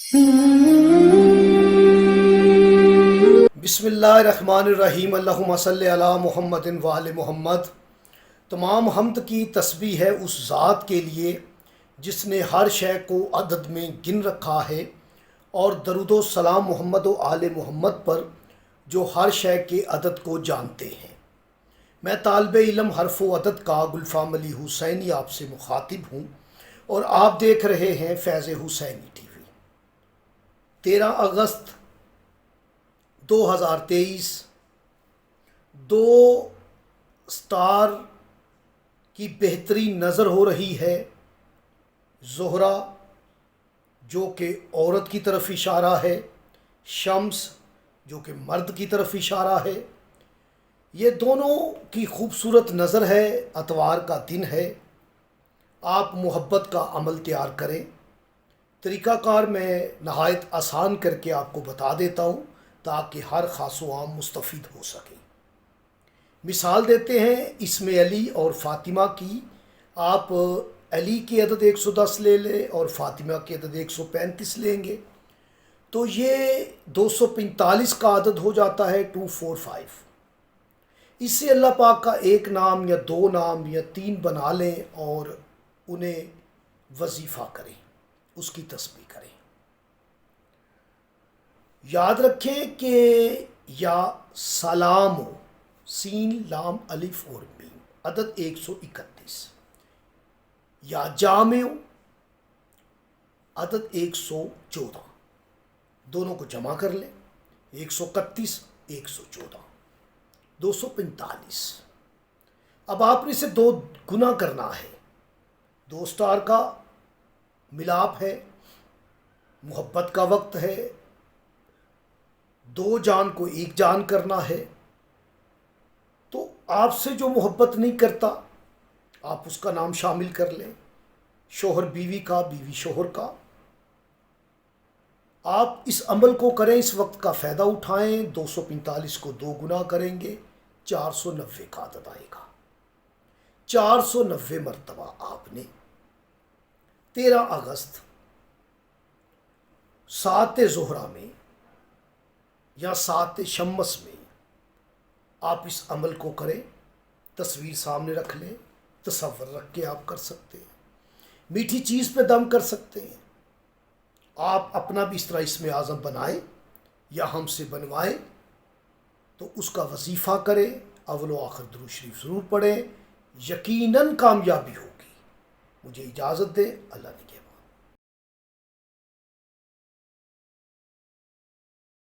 بسم اللہ الرحمن الرحیم، اللہم صلی علی محمد و آل محمد۔ تمام حمد کی تسبیح ہے اس ذات کے لیے جس نے ہر شے کو عدد میں گن رکھا ہے، اور درود و سلام محمد و آل محمد پر جو ہر شے کے عدد کو جانتے ہیں۔ میں طالب علم حرف و عدد کا گلفام علی حسینی آپ سے مخاطب ہوں، اور آپ دیکھ رہے ہیں فیض حسینی ٹی وی۔ 13 اگست 2023 دو سٹار کی بہترین نظر ہو رہی ہے۔ زہرہ جو کہ عورت کی طرف اشارہ ہے، شمس جو کہ مرد کی طرف اشارہ ہے۔ یہ دونوں کی خوبصورت نظر ہے، اتوار کا دن ہے۔ آپ محبت کا عمل تیار کریں۔ طریقہ کار میں نہایت آسان کر کے آپ کو بتا دیتا ہوں تاکہ ہر خاص و عام مستفید ہو سکے۔ مثال دیتے ہیں اسم علی اور فاطمہ کی۔ آپ علی کی عدد 110 لے لیں اور فاطمہ کی عدد 135 لیں گے تو یہ 245 کا عدد ہو جاتا ہے، 245۔ اس سے اللہ پاک کا ایک نام یا دو نام یا 3 بنا لیں اور انہیں وظیفہ کریں، اس کی تسبیح کریں۔ یاد رکھیں کہ یا سلام، سین لام الف اور میم، عدد 131۔ یا جامع، عدد 114۔ دونوں کو جمع کر لیں، 131 114، 245۔ اب آپ نے اسے 2 گنا کرنا ہے۔ 2 سٹار کا ملاپ ہے، محبت کا وقت ہے، 2 جان کو 1 جان کرنا ہے۔ تو آپ سے جو محبت نہیں کرتا آپ اس کا نام شامل کر لیں، شوہر بیوی کا، بیوی شوہر کا۔ آپ اس عمل کو کریں، اس وقت کا فائدہ اٹھائیں۔ 245 کو 2 گنا کریں گے، 490 کا عدد آئے گا۔ 490 مرتبہ آپ نے 13 اگست 7 زہرہ میں یا 7 شمس میں آپ اس عمل کو کریں۔ تصویر سامنے رکھ لیں، تصور رکھ کے آپ کر سکتے ہیں۔ میٹھی چیز پہ دم کر سکتے ہیں۔ آپ اپنا بھی اس طرح اسم اعظم بنائیں یا ہم سے بنوائیں تو اس کا وظیفہ کریں، اول و آخر درود شریف ضرور پڑھیں، یقیناً کامیابی ہوگی۔ مجھے اجازت دیں، اللہ نے